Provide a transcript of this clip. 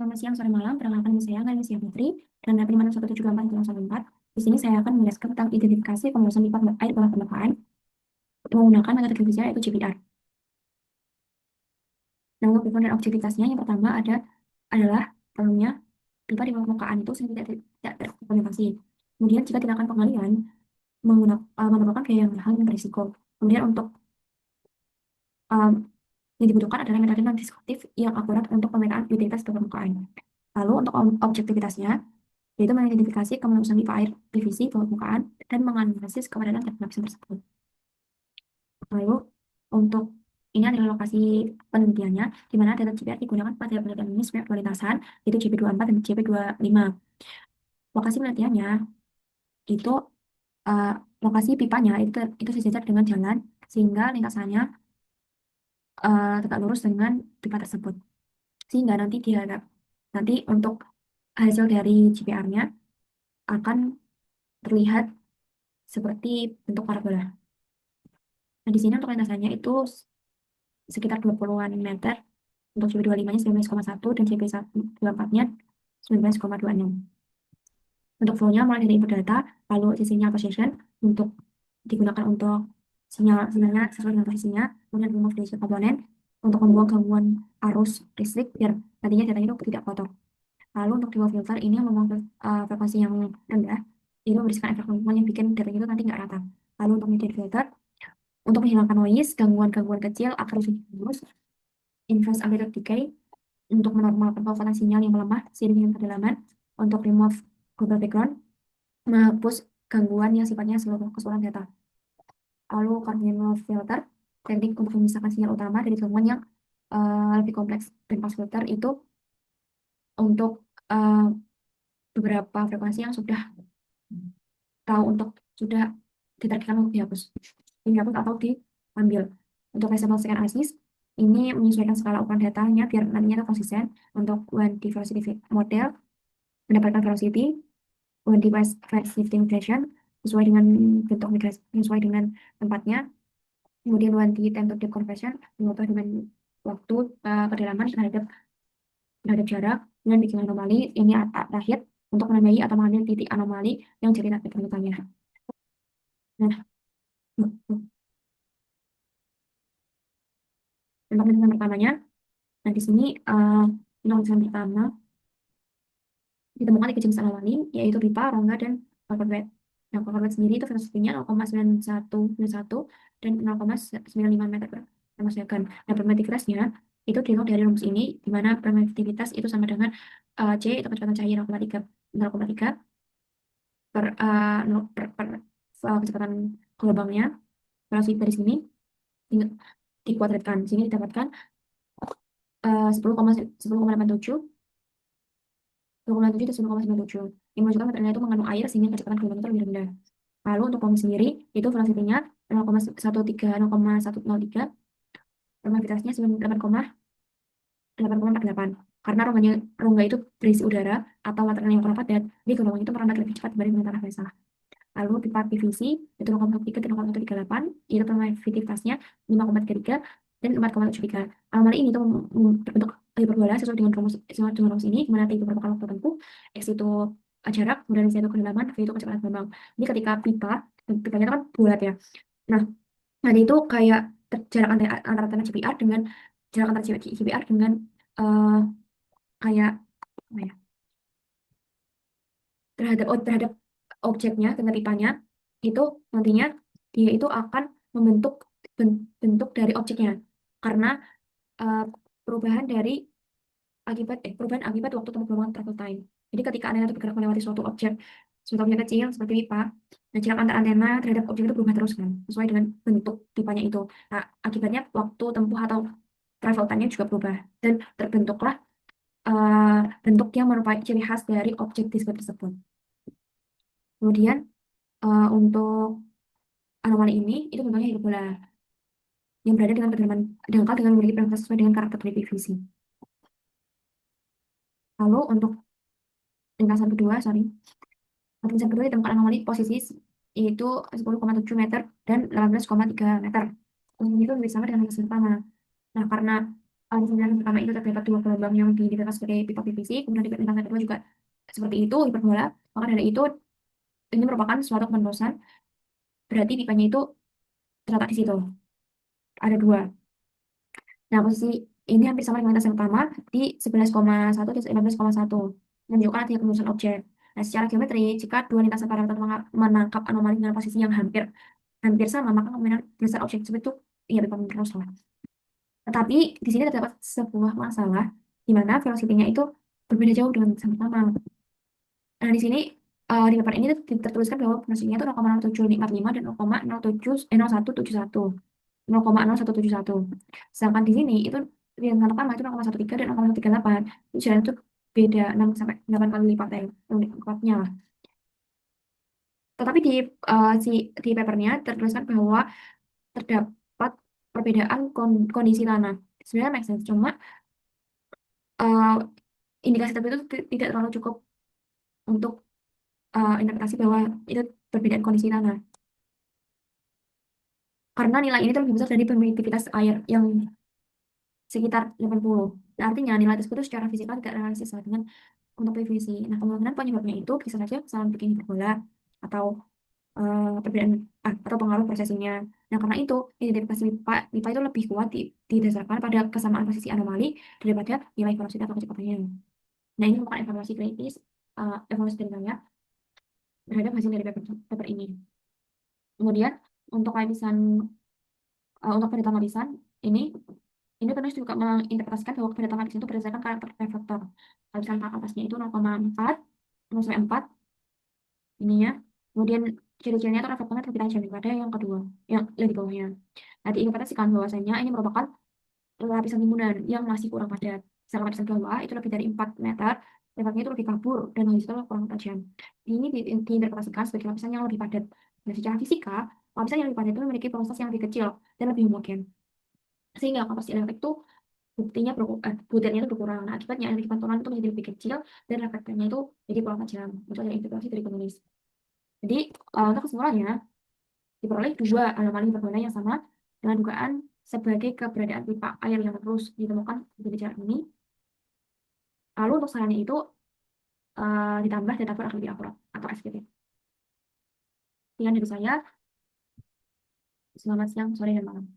Selamat siang, sore, malam. Perkenalkan nama saya Ganesha Putri dan dari 51724 Di sini saya akan menjelaskan tentang identifikasi pemrosesan pipa air bawah permukaan menggunakan metode geofisika yaitu GPR. Nah, untuk background dan objektivitasnya, yang pertama adalah volume pipa di bawah permukaan itu sering tidak terkonversi. Kemudian jika tindakan penggalian memerlukan biaya yang mahal dan berisiko. Kemudian untuk um, yang dibutuhkan adalah metode non-deskriptif yang akurat untuk pemetaan utilitas permukaan. Lalu untuk objektivitasnya, yaitu mengidentifikasi kemelusan pipa air PVC bawah permukaan dan menganalisis kepadatan dan lapisan tersebut. Lalu untuk ini adalah lokasi penelitiannya, di mana data GPR digunakan pada penelitian ini sebagai kualitasan, yaitu JP24 dan JP25. Lokasi penelitiannya itu uh, lokasi pipanya itu sejajar dengan jalan, sehingga lintasannya tegak lurus dengan pipa tersebut. Sehingga nanti untuk hasil dari GPR-nya akan terlihat seperti bentuk parabola. Nah, di sini untuk lintasannya itu sekitar 20-an meter. Untuk CP25-nya 19,1 dan CP24-nya 19,26. Untuk flow-nya mulai dari input data, lalu sinyal position untuk digunakan untuk sinyalnya sesuai dengan posisinya, kemudian remove dari komponen untuk membuang gangguan arus listrik biar nantinya datanya itu tidak kotor. Lalu untuk dual filter ini yang membuang frekuensi yang rendah, itu memberikan efek lingkungan yang bikin datanya itu nanti nggak rata. Lalu untuk median filter, untuk menghilangkan noise, gangguan-gangguan kecil, akar lurus, inverse amplitude decay, untuk menormalkan kekuatan sinyal yang melemah seiring dengan kedalaman, untuk remove global background, menghapus gangguan yang sifatnya seluruh keseluruhan data. Lalu Cardinal filter, teknik untuk memisahkan sinyal utama dari gangguan yang lebih kompleks. Dan pass filter itu untuk beberapa frekuensi yang sudah ditargetkan untuk dihapus atau diambil. Untuk variable second axis ini menyesuaikan skala ukuran datanya biar nantinya itu konsisten. Untuk one velocity model mendapatkan velocity, one device phase shifting migration sesuai dengan bentuk migrasi, sesuai dengan tempatnya. Kemudian one time to deep conversion mengubah dengan waktu kedalaman terhadap jarak dengan bikin anomali. Ini terakhir untuk menandai atau mengambil titik anomali yang jadi target penulisannya. Nah, untuk penelitian pertamanya, nah di sini penelitian pertama ditemukan 3 jenis anomali, yaitu pipa, rongga, dan covered bed. Nah, covered bed sendiri itu velocity-nya 0,9191 dan 0,95 meter per second. Nah, permitivitasnya itu dihitung dari rumus ini, di mana permitivitas itu sama dengan C, itu kecepatan cahaya 0,3 per, kecepatan gelombangnya. Velocity dari sini dikuadratkan. Sini didapatkan 10,87 dan 10,97. Yang menunjukkan materialnya itu mengandung air sehingga kecepatan gelombang itu lebih rendah. Lalu untuk volume sendiri itu velocity-nya 0,103, permeabilitasnya 8,48. Karena rongga itu berisi udara atau material yang kurang padat, jadi gelombang itu merambat lebih cepat dibanding dengan tanah basah. Lalu pipa PVC itu 0,3 dan 0,38, yaitu permeabilitasnya 5,33 dan 4,73. Anomali ini tuh berbentuk hiperbola sesuai dengan rumus ini, di mana T itu merupakan waktu tempuh, X itu jarak, kemudian Z itu kedalaman, V itu kecepatan gelombang. Jadi ketika pipanya itu kan bulat ya. Nah, nanti itu kayak jarak antara tanah GPR dengan jarak antara GPR dengan kayak apa ya, terhadap objeknya dengan pipanya itu nantinya dia itu akan membentuk bentuk dari objeknya karena uh, perubahan akibat waktu tempuh gelombang travel time. Jadi ketika antena itu bergerak melewati suatu objek kecil seperti pipa, nah jarak antar antena terhadap objek itu berubah terus kan, sesuai dengan bentuk pipanya itu. Nah, akibatnya waktu tempuh atau travel time-nya juga berubah dan terbentuklah bentuk yang merupakan ciri khas dari objek diskret tersebut. Kemudian untuk anomali ini itu bentuknya hiperbola yang berada dengan kedalaman dangkal dengan memiliki parameter sesuai dengan karakter dari PVC. Lalu untuk lintasan kedua ditemukan anomali posisi yaitu 10,7 meter dan 18,3 meter. Posisi itu lebih sama dengan lintasan pertama. Nah, karena di sini yang pertama itu terdapat dua gelombang yang dikatakan sebagai pipa PVC, kemudian di lintasan kedua juga seperti itu, hiperbola. Maka dari itu ini merupakan suatu kependosan, berarti pipanya itu terletak di situ. Ada dua. Nah, posisi ini hampir sama dengan lintasan pertama di 11,1 dan 15,1, menunjukkan adanya kependosan objek. Nah, secara geometri, jika dua lintasan parameter menangkap anomali dengan posisi yang hampir hampir sama, maka kemungkinan besar objek tersebut itu ya pipa terus lah. Tetapi di sini terdapat sebuah masalah di mana velocity-nya itu berbeda jauh dengan lintasan pertama. Nah, di sini di paper ini tertuliskan bahwa velocity-nya itu 0,0745 dan 0,07 0171. 0,0171. Sedangkan di sini itu yang pertama itu 0,13 dan 0,138. Itu jalan itu beda 6 sampai 8 kali lipatnya, lipatnya lah. Tetapi di papernya tertuliskan bahwa terdapat perbedaan kondisi tanah. Sebenarnya make sense, cuma eh, indikasi tertentu itu tidak terlalu cukup untuk interpretasi bahwa itu perbedaan kondisi tanah. Karena nilai ini tuh lebih besar dari permitivitas air yang sekitar 80. Nah, artinya nilai tersebut itu secara fisikal tidak realistis lah dengan untuk PVC. Nah, kemungkinan penyebabnya itu bisa saja kesalahan bikin hiperbola atau perbedaan atau pengaruh prosesinya. Nah, karena itu identifikasi pipa itu lebih kuat didasarkan pada kesamaan posisi anomali daripada nilai velocity atau kecepatannya. Nah, ini merupakan evaluasi kritis, evaluasi dari saya terhadap hasil dari paper ini. Kemudian untuk lapisan untuk kepadatan lapisan ini penulis juga menginterpretasikan bahwa kepadatan lapisan itu berdasarkan karakter reflektor. Lapisan atasnya itu 0,4 0,4 ininya. Kemudian ciri-cirinya itu reflektornya lebih tajam daripada yang kedua, yang di bawahnya. Nah, diinterpretasikan bahwasanya ini merupakan lapisan timbunan yang masih kurang padat. Sedangkan lapisan bawah itu lebih dari 4 meter, refleksnya itu lebih kabur dan habis itu kurang tajam. Ini diinterpretasikan sebagai lapisan yang lebih padat. Dan secara fisika, lapisan yang lebih padat itu memiliki proses yang lebih kecil dan lebih homogen. Sehingga kapasitas elektrik itu butirnya itu berkurang. Nah, akibatnya energi pantulan itu menjadi lebih kecil dan reflektornya itu jadi kurang tajam. Itu adalah interpretasi dari penulis. Jadi, untuk kesimpulannya, diperoleh dua anomali hiperbola yang sama dengan dugaan sebagai keberadaan pipa air yang terus ditemukan di jarak ini. Lalu untuk sarannya itu ditambah data akan lebih akurat atau SPP. Sekian dari saya. Selamat siang, sore, dan malam.